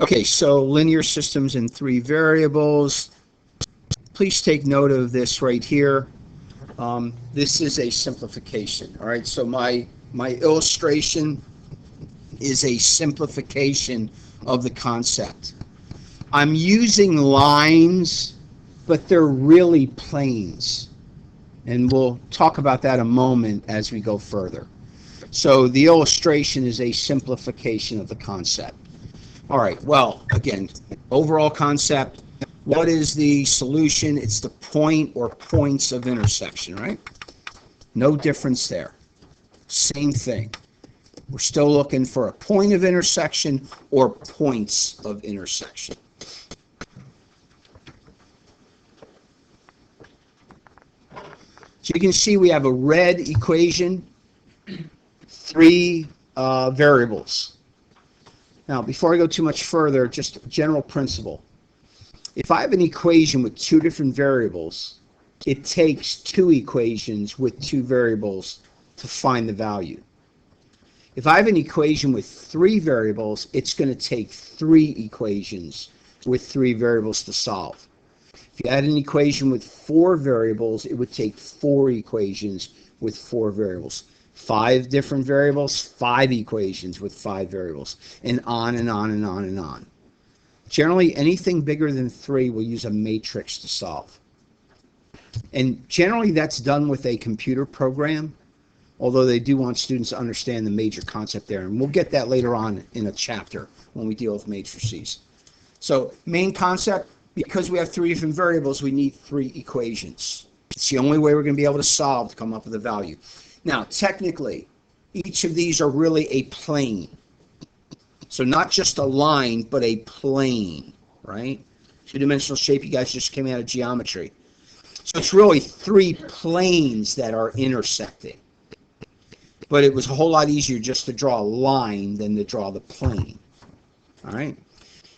Okay, so linear systems in three variables. Please take note of this right here. This is a simplification. All right, so my illustration is a simplification of the concept. I'm using lines, but they're really planes. And we'll talk about that in a moment as we go further. So the illustration is a simplification of the concept. All right, well, again, overall concept, what is the solution? It's the point or points of intersection, right? No difference there. Same thing. We're still looking for a point of intersection or points of intersection. So you can see we have a red equation, three variables. Now, before I go too much further, just a general principle. If I have an equation with two different variables, it takes two equations with two variables to find the value. If I have an equation with three variables, it's going to take three equations with three variables to solve. If you had an equation with four variables, it would take four equations with four variables. Five different variables, five equations with five variables, and on and on and on and on. Generally, anything bigger than three will use a matrix to solve. And generally, that's done with a computer program, although they do want students to understand the major concept there. And we'll get that later on in a chapter when we deal with matrices. So, main concept, because we have three different variables, we need three equations. It's the only way we're going to be able to solve to come up with a value. Now, technically, each of these are really a plane. So not just a line, but a plane, right? Two-dimensional shape, you guys just came out of geometry. So it's really three planes that are intersecting. But it was a whole lot easier just to draw a line than to draw the plane, all right?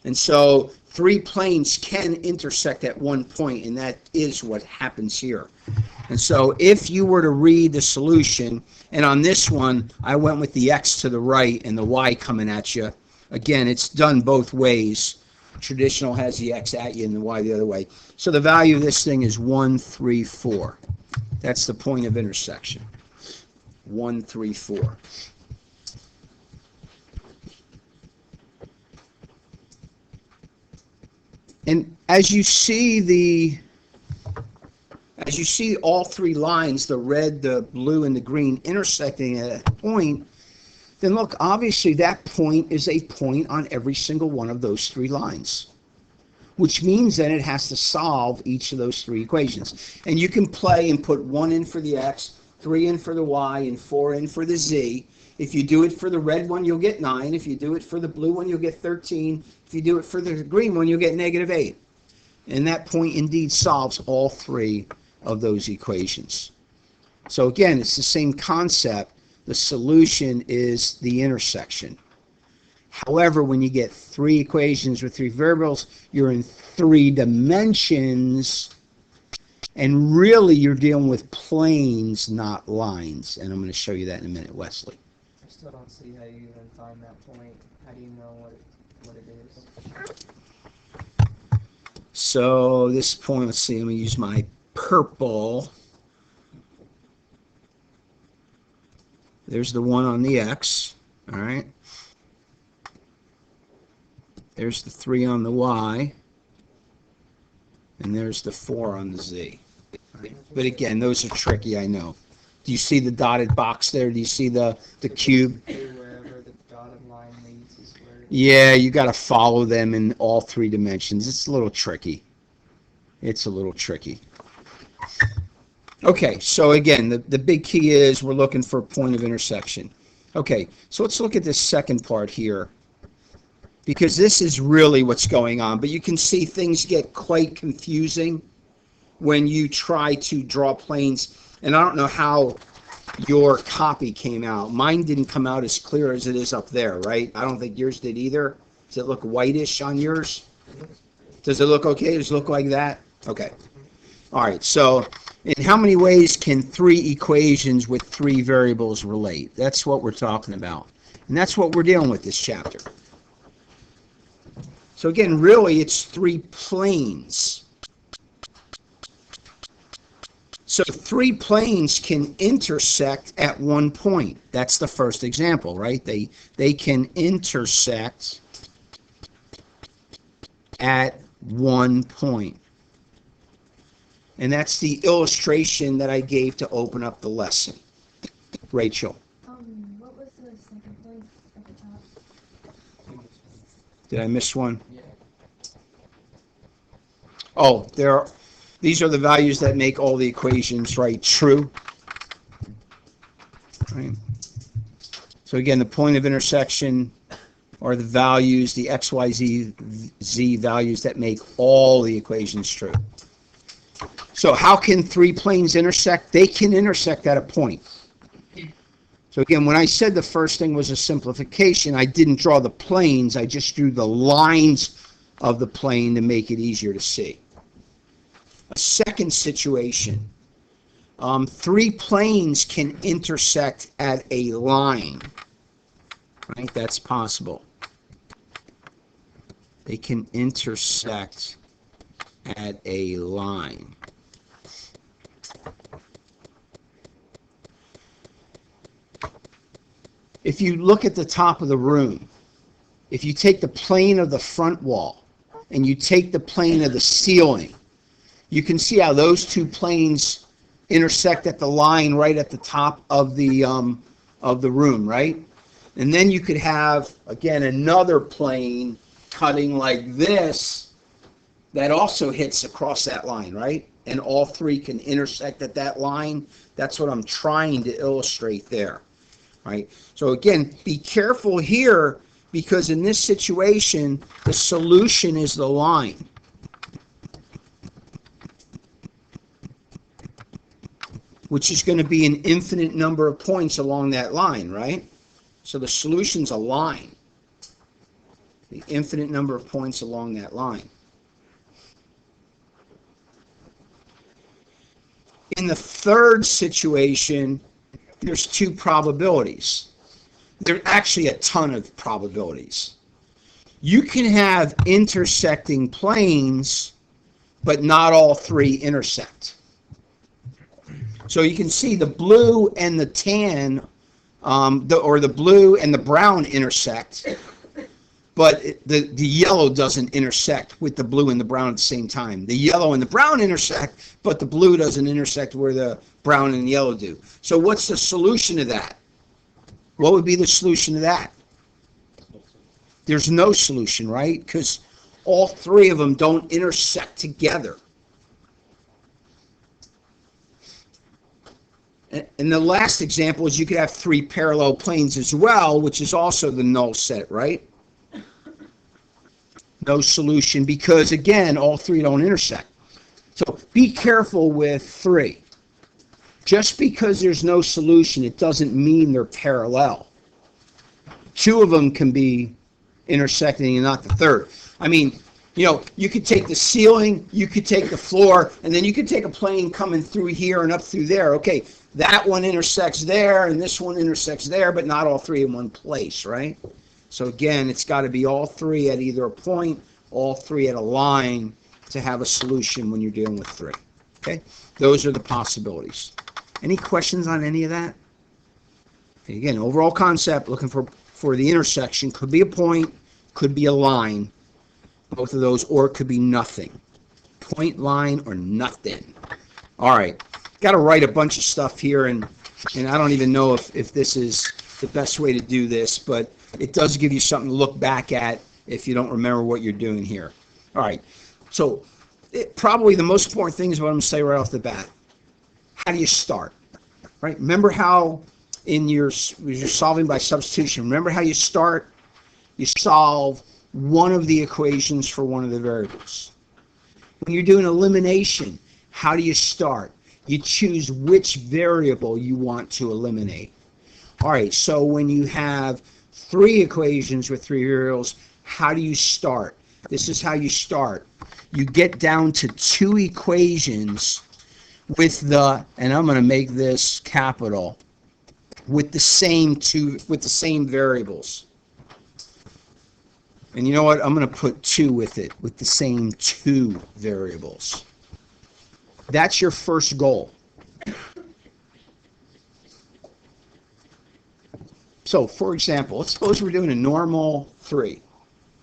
And so three planes can intersect at one point, and that is what happens here. And so if you were to read the solution, and on this one, I went with the x to the right and the y coming at you. Again, it's done both ways. Traditional has the x at you and the y the other way. So the value of this thing is 1, 3, 4. That's the point of intersection. 1, 3, 4. And as you see all three lines, the red, the blue, and the green intersecting at a point, then look, obviously that point is a point on every single one of those three lines, which means that it has to solve each of those three equations. And you can play and put 1 in for the x, 3 in for the y, and 4 in for the z. If you do it for the red one, you'll get 9. If you do it for the blue one, you'll get 13. If you do it for the green one, you'll get -8. And that point indeed solves all three of those equations. So again, it's the same concept. The solution is the intersection. However, when you get three equations with three variables, you're in three dimensions, and really you're dealing with planes, not lines. And I'm going to show you that in a minute, Wesley. I still don't see how you even find that point. How do you know what it is? So this point, let's see, I'm going to use my purple. There's the 1 on the x, all right? There's the 3 on the y, and there's the 4 on the z. Right? But again, those are tricky, I know. Do you see the dotted box there? Do you see the cube? Wherever the dotted line leads is where. Yeah, you got to follow them in all three dimensions. It's a little tricky. It's a little tricky. Okay, so again, the big key is we're looking for a point of intersection. Okay, so let's look at this second part here, because this is really what's going on. But you can see things get quite confusing when you try to draw planes. And I don't know how your copy came out. Mine didn't come out as clear as it is up there, right? I don't think yours did either. Does it look whitish on yours? Does it look okay? Does it look like that? Okay. All right, so in how many ways can three equations with three variables relate? That's what we're talking about. And that's what we're dealing with this chapter. So again, really it's 3 planes. So 3 planes can intersect at one point. That's the first example, right? They can intersect at one point. And that's the illustration that I gave to open up the lesson. Rachel. What was the second place at the top? Did I miss one? Yeah. Oh, these are the values that make all the equations, right, true. Right. So again, the point of intersection are the values, the x, y, z values that make all the equations true. So how can 3 planes intersect? They can intersect at a point. So again, when I said the first thing was a simplification, I didn't draw the planes, I just drew the lines of the plane to make it easier to see. A second situation, 3 planes can intersect at a line, right? That's possible. They can intersect at a line. If you look at the top of the room, if you take the plane of the front wall and you take the plane of the ceiling, you can see how those 2 planes intersect at the line right at the top of the room, right? And then you could have, again, another plane cutting like this that also hits across that line, right? And all 3 can intersect at that line. That's what I'm trying to illustrate there, right? So again, be careful here, because in this situation, the solution is the line. Which is going to be an infinite number of points along that line, right? So the solution's a line. The infinite number of points along that line. In the third situation, there's 2 probabilities. There's actually a ton of probabilities. You can have intersecting planes, but not all 3 intersect. So you can see the blue and the tan, or the blue and the brown intersect, but the yellow doesn't intersect with the blue and the brown at the same time. The yellow and the brown intersect, but the blue doesn't intersect where the brown and the yellow do. So what's the solution to that? What would be the solution to that? There's no solution, right? Because all 3 of them don't intersect together. And the last example is you could have 3 parallel planes as well, which is also the null set, right? No solution, because again, all 3 don't intersect. So be careful with 3. Just because there's no solution, it doesn't mean they're parallel. 2 of them can be intersecting and not the third. I mean, you know, you could take the ceiling, you could take the floor, and then you could take a plane coming through here and up through there. Okay, that one intersects there, and this one intersects there, but not all 3 in one place, right? So again, it's got to be all 3 at either a point, all 3 at a line to have a solution when you're dealing with 3. Okay, those are the possibilities. Any questions on any of that? Okay, again, overall concept, looking for the intersection. Could be a point, could be a line, both of those, or it could be nothing. Point, line, or nothing. All right, got to write a bunch of stuff here, and I don't even know if this is the best way to do this, but it does give you something to look back at if you don't remember what you're doing here. All right, so probably the most important thing is what I'm going to say right off the bat. How do you start? Right? Remember how in you're solving by substitution, remember how you start? You solve one of the equations for one of the variables. When you're doing elimination, how do you start? You choose which variable you want to eliminate. All right, so when you have 3 equations with 3 variables, how do you start? This is how you start. You get down to 2 equations with the, and I'm going to make this capital, with the same variables. And you know what? I'm going to put 2 with it, with the same 2 variables. That's your first goal. So, for example, let's suppose we're doing a normal 3.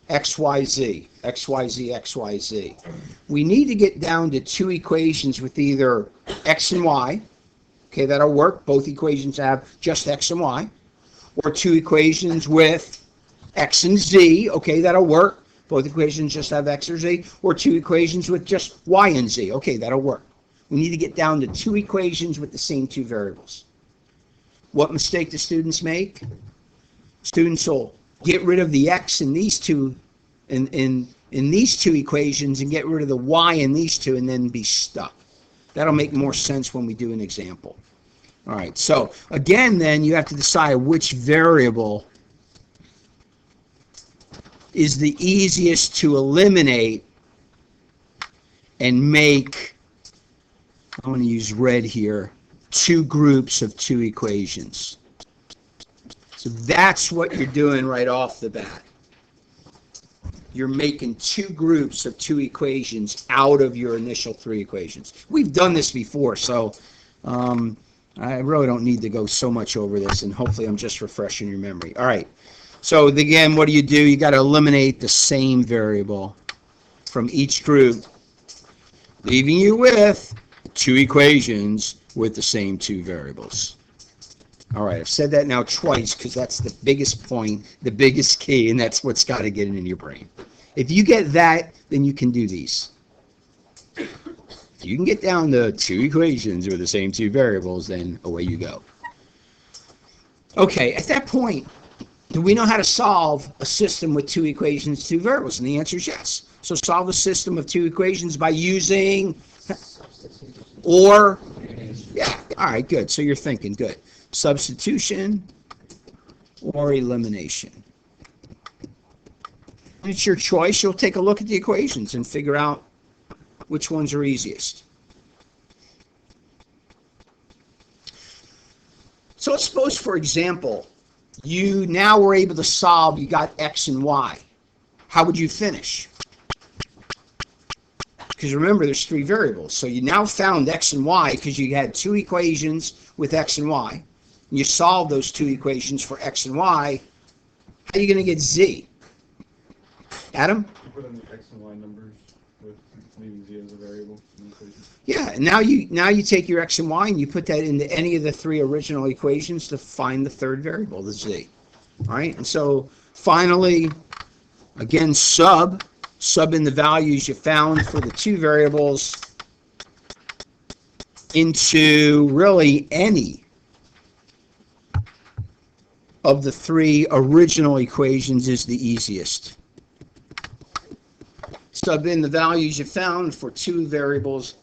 X, Y, Z, X, Y, Z, X, Y, Z. We need to get down to 2 equations with either X and Y. Okay, that'll work. Both equations have just X and Y. Or 2 equations with X and Z. Okay, that'll work. Both equations just have X or Z. Or 2 equations with just Y and Z. Okay, that'll work. We need to get down to 2 equations with the same 2 variables. What mistake do students make? Students will get rid of the X in these two in these 2 equations and get rid of the Y in these 2 and then be stuck. That'll make more sense when we do an example. All right, so again then you have to decide which variable is the easiest to eliminate and make, I'm going to use red here, 2 groups of 2 equations. So that's what you're doing right off the bat. You're making 2 groups of 2 equations out of your initial 3 equations. We've done this before, so I really don't need to go so much over this, and hopefully I'm just refreshing your memory. All right, so again, what do? You got to eliminate the same variable from each group, leaving you with 2 equations with the same 2 variables. All right, I've said that now twice because that's the biggest point, the biggest key, and that's what's got to get in your brain. If you get that, then you can do these. If you can get down to 2 equations with the same 2 variables, then away you go. Okay, at that point, do we know how to solve a system with 2 equations, 2 variables? And the answer is yes. So solve a system of 2 equations by using or, yeah, all right, good. So you're thinking, good. Substitution or elimination. It's your choice. You'll take a look at the equations and figure out which ones are easiest. So let's suppose, for example, you now were able to solve, you got X and Y. How would you finish? Because remember, there's 3 variables. So you now found X and Y because you had 2 equations with X and Y. And you solve those 2 equations for X and Y. How are you going to get Z? Adam? You put in the X and Y numbers with leaving Z as a variable in the equation. Yeah, and now you take your X and Y and you put that into any of the 3 original equations to find the 3rd variable, the Z. All right, and so finally, again, sub in the values you found for the 2 variables into really any of the 3 original equations is the easiest. Sub in the values you found for 2 variables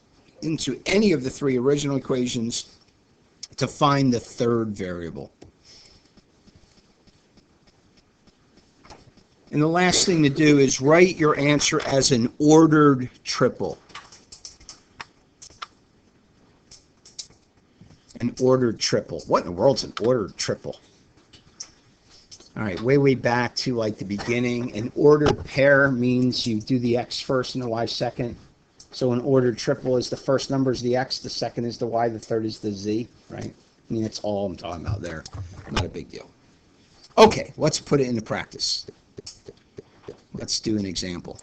into any of the 3 original equations to find the 3rd variable. And the last thing to do is write your answer as an ordered triple. An ordered triple. What in the world's an ordered triple? All right, way back to like the beginning. An ordered pair means you do the X first and the Y second. So an ordered triple is the first number is the X, the second is the Y, the third is the Z, right? I mean, that's all I'm talking about there. Not a big deal. Okay, let's put it into practice. Let's do an example.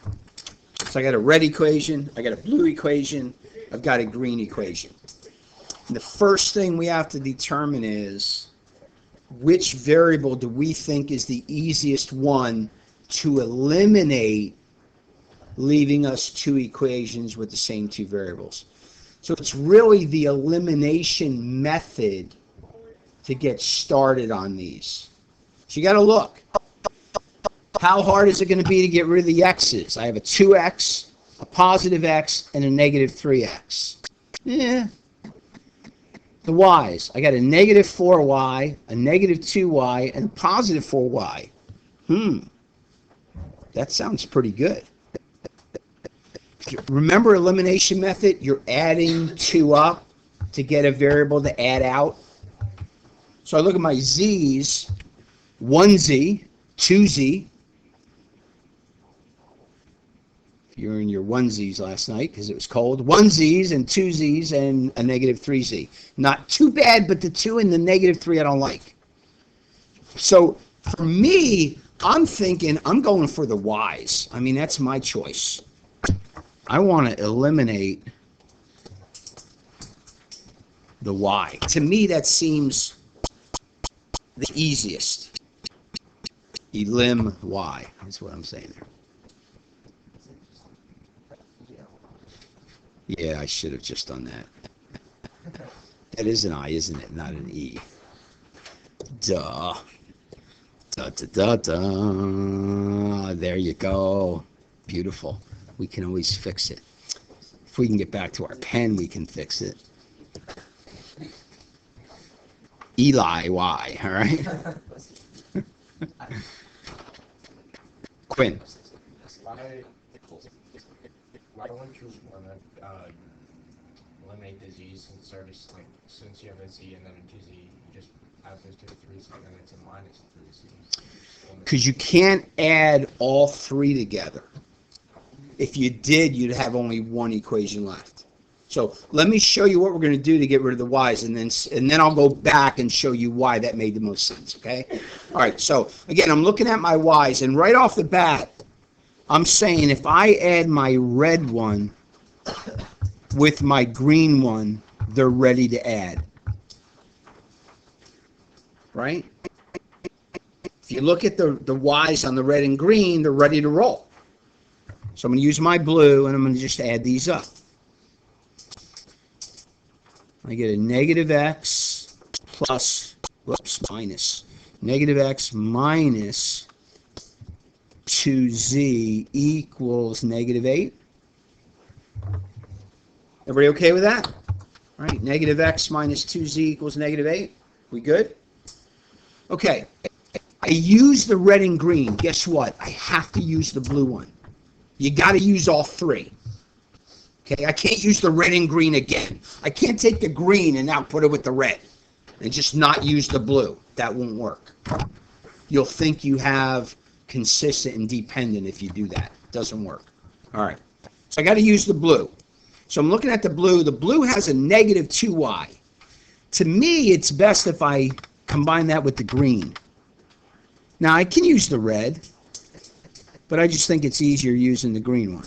So I got a red equation, I got a blue equation, I've got a green equation. And the first thing we have to determine is which variable do we think is the easiest one to eliminate, leaving us 2 equations with the same 2 variables. So it's really the elimination method to get started on these. So you got to look. How hard is it going to be to get rid of the x's? I have a 2x, a positive x, and a negative 3x. Yeah. The y's. I got a negative 4y, a negative 2y, and a positive 4y. That sounds pretty good. Remember elimination method? You're adding 2 up to get a variable to add out. So I look at my z's, 1z, 2z, You're in your onesies last night because it was cold. Onesies and twosies and a negative 3z. Not too bad, but the 2 and the negative 3 I don't like. So for me, I'm thinking I'm going for the y's. I mean, that's my choice. I want to eliminate the y. To me, that seems the easiest. Elim y. That's what I'm saying there. Yeah, I should have just done that. That is an I, isn't it? Not an E. Duh. Da, da, da, da. There you go. Beautiful. We can always fix it. If we can get back to our pen, we can fix it. Eli Y, all right? Quinn. Why don't you want to eliminate the z's since you have a z and then a 2z, you just add those to the 3z and then it's a minus 3z. Because you can't add all three together. If you did, you'd have only one equation left. So let me show you what we're going to do to get rid of the y's, and then I'll go back and show you why that made the most sense, okay? All right, so again, I'm looking at my y's, and right off the bat, I'm saying if I add my red one with my green one, they're ready to add. Right? If you look at the y's on the red and green, they're ready to roll. So I'm going to use my blue, and I'm going to just add these up. I get a negative x plus, minus. Negative x minus 2z equals negative 8. Everybody okay with that? All right, negative x minus 2z equals negative 8. We good? Okay, I use the red and green. Guess what? I have to use the blue one. You got to use all three. Okay, I can't use the red and green again. I can't take the green and now put it with the red and just not use the blue. That won't work. You'll think you have consistent and dependent if you do that. It doesn't work. All right, so I got to use the blue. So I'm looking at the blue. The blue has a negative 2y. To me, it's best if I combine that with the green. Now, I can use the red, but I just think it's easier using the green one.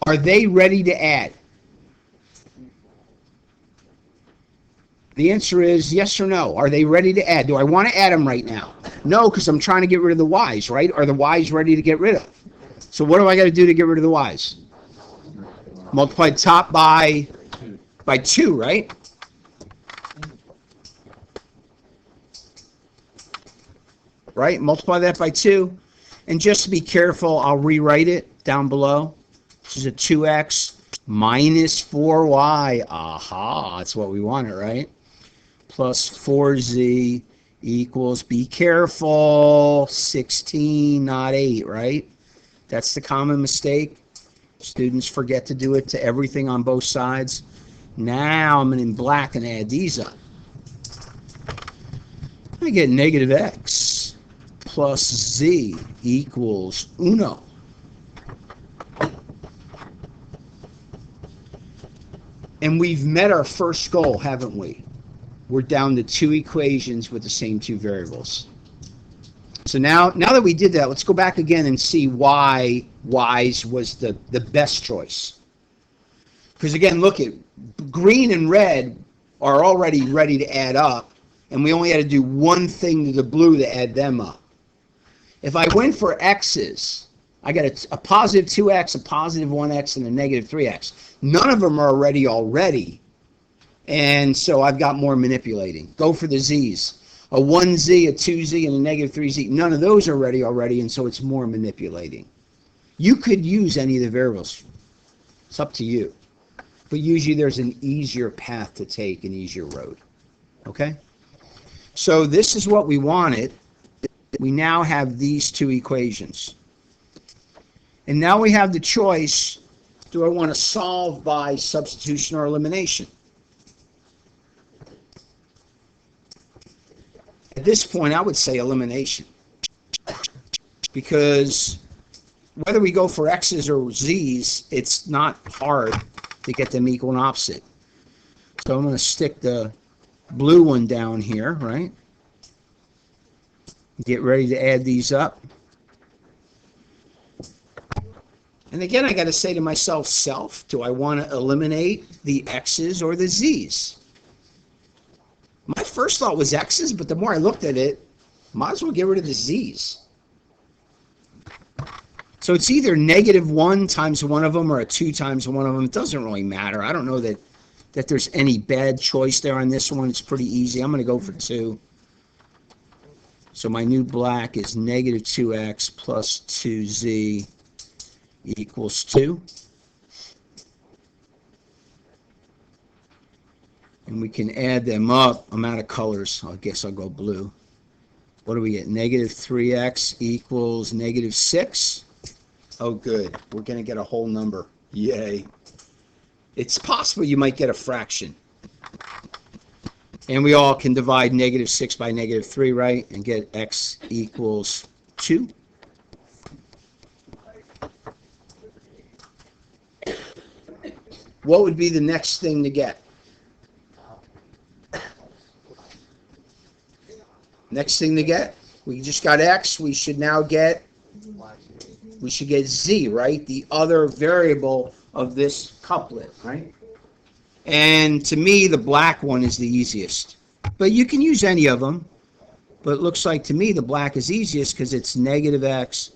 Are they ready to add? The answer is yes or no. Are they ready to add? Do I want to add them right now? No, because I'm trying to get rid of the y's, right? Are the y's ready to get rid of? So what do I got to do to get rid of the y's? Multiply top by 2, right? Right? Multiply that by 2. And just to be careful, I'll rewrite it down below. This is a 2x minus 4y. Aha, that's what we wanted, right? Plus 4z equals, be careful, 16, not 8, right? That's the common mistake. Students forget to do it to everything on both sides. Now I'm in black and add these up. I get negative x plus z equals 1. And we've met our first goal, haven't we? We're down to 2 equations with the same 2 variables. So now that we did that, let's go back again and see why y's was the best choice. Because again, look at green and red are already ready to add up, and we only had to do one thing to the blue to add them up. If I went for x's, I got a positive 2x, a positive 1x, and a negative 3x. None of them are ready already, and so I've got more manipulating. Go for the z's. A 1z, a 2z, and a negative 3z. None of those are ready already, and so it's more manipulating. You could use any of the variables. It's up to you. But usually there's an easier path to take, an easier road. Okay? So this is what we wanted. We now have these 2 equations. And now we have the choice, do I want to solve by substitution or elimination? At this point, I would say elimination. Because whether we go for x's or z's, it's not hard to get them equal and opposite. So I'm going to stick the blue one down here, right? Get ready to add these up. And again, I got to say to myself, self, do I want to eliminate the x's or the z's? My first thought was x's, but the more I looked at it, might as well get rid of the z's. So it's either -1 times one of them or a 2 times one of them. It doesn't really matter. I don't know that there's any bad choice there on this one. It's pretty easy. I'm going to go for 2. So my new black is -2x plus 2z equals 2. And we can add them up. I'm out of colors. I guess I'll go blue. What do we get? -3x equals -6. Oh, good. We're going to get a whole number. Yay. It's possible you might get a fraction. And we all can divide -6 by -3, right? And get x equals 2. What would be the next thing to get? Next thing to get? We just got x. We should now get z, right? The other variable of this couplet, right? And to me, the black one is the easiest. But you can use any of them. But it looks like to me the black is easiest because it's -x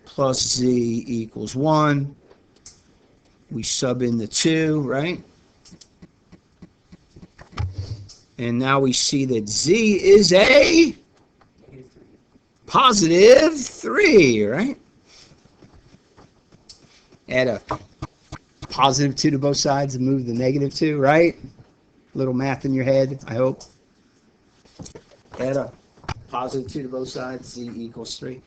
plus z equals 1. We sub in the 2, right? And now we see that z is a +3, right? Add a +2 to both sides and move the -2, right? Little math in your head, I hope. Add a +2 to both sides, z equals 3.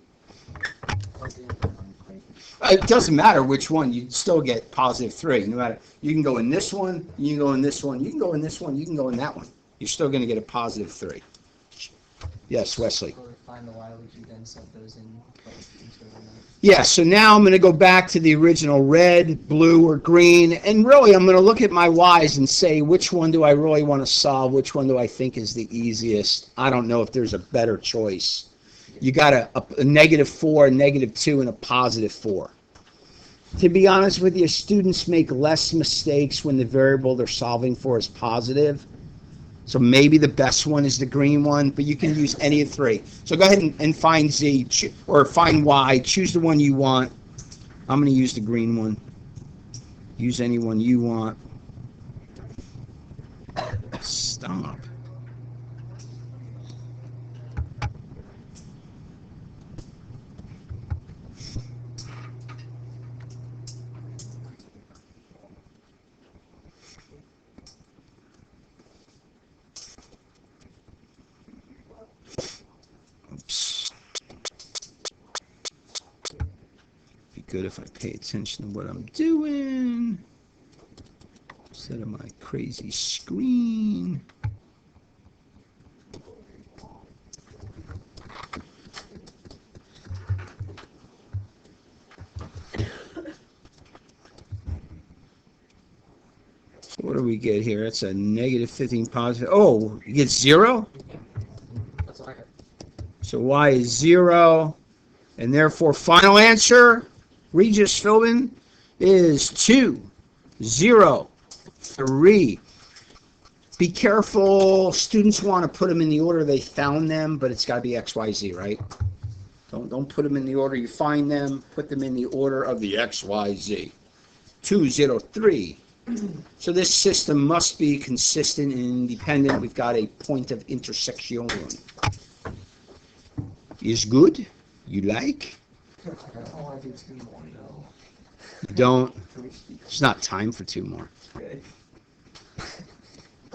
It doesn't matter which one, you still get +3. No matter, you can go in this one, you can go in this one, you can go in this one, you can go in that one. You're still going to get a +3. Yes, Wesley. To find the y, would you then set those in place into the notes? Yeah, so now I'm going to go back to the original red, blue, or green, and really I'm going to look at my y's and say which one do I really want to solve, which one do I think is the easiest. I don't know if there's a better choice. You got a -4, a -2, and a +4. To be honest with you, students make less mistakes when the variable they're solving for is positive. So maybe the best one is the green one, but you can use any of 3. So go ahead and find Z, or find Y. Choose the one you want. I'm going to use the green one. Use any one you want. Stop. Good if I pay attention to what I'm doing instead of my crazy screen. So what do we get here? That's a -15 positive. Oh, you get 0? That's what I got. So y is 0, and therefore final answer, Regis Philbin, is 2, 0, 3. Be careful. Students want to put them in the order they found them, but it's got to be X, Y, Z, right? Don't put them in the order you find them. Put them in the order of the X, Y, Z. 2, 0, 3. So this system must be consistent and independent. We've got a point of intersection. Is good? You like? I don't want to do 2 more, though. Don't. There's not time for 2 more. Good.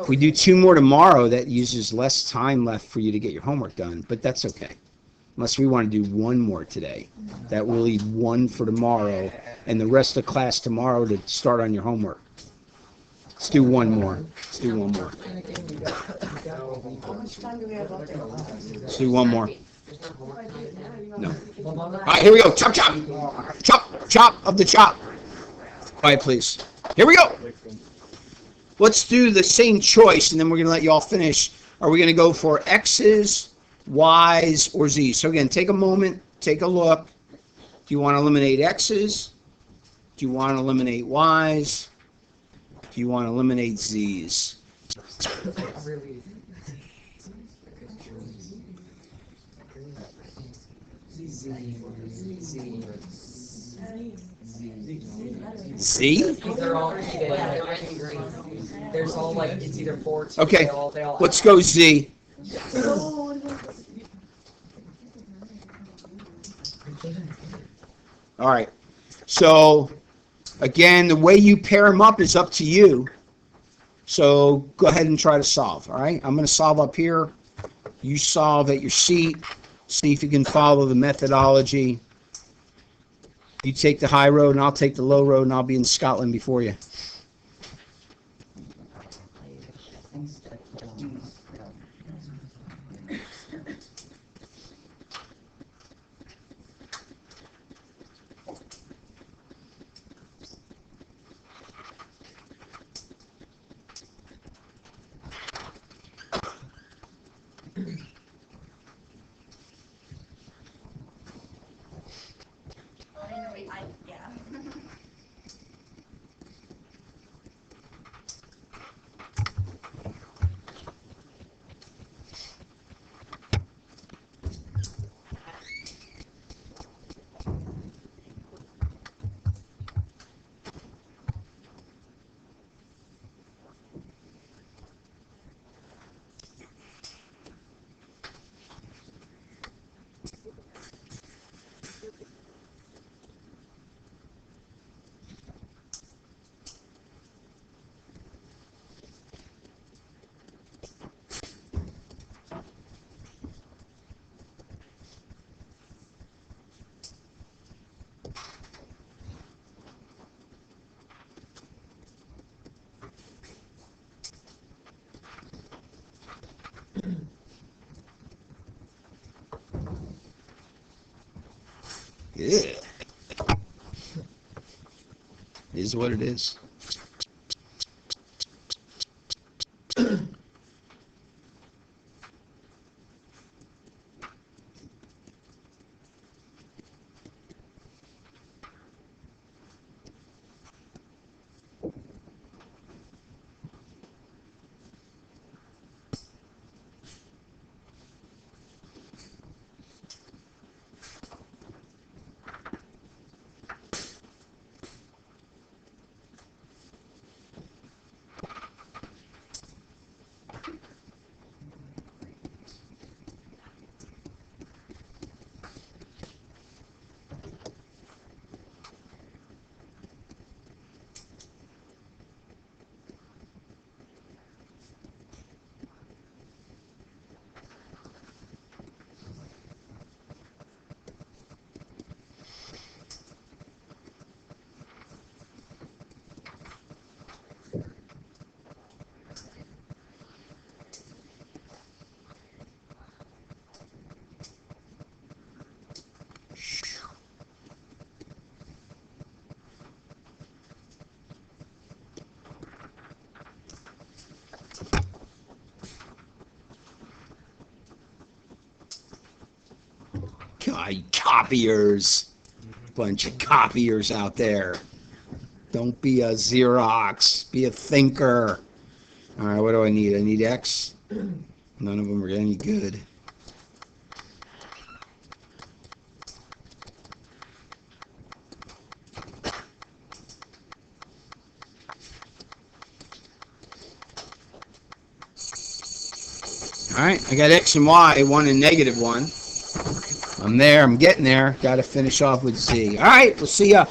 If we do 2 more tomorrow, that uses less time left for you to get your homework done, but that's okay. Unless we want to do 1 more today. That will leave 1 for tomorrow, and the rest of class tomorrow to start on your homework. Let's do one more. Let's do one more. How much time do we have left in class? Let's do one more. If I do it now, you want No. me to keep All right, here we go. Chop, chop. Chop, chop of the chop. Quiet, please. Here we go. Let's do the same choice, and then we're going to let you all finish. Are we going to go for X's, Y's, or Z's? So again, take a moment, take a look. Do you want to eliminate X's? Do you want to eliminate Y's? Do you want to eliminate Z's? Z? They're all there's all like it's either 4 2. Okay, They all let's go Z. All right. So, again, the way you pair them up is up to you. So, go ahead and try to solve, all right? I'm going to solve up here. You solve at your seat. See if you can follow the methodology. You take the high road, and I'll take the low road, and I'll be in Scotland before you. Yeah. It is what it is. God, copiers. Bunch of copiers out there. Don't be a Xerox. Be a thinker. All right, what do I need? I need X. None of them are any good. All right, I got X and Y, 1 and -1. I'm there, I'm getting there. Got to finish off with Z. All right, we'll see ya.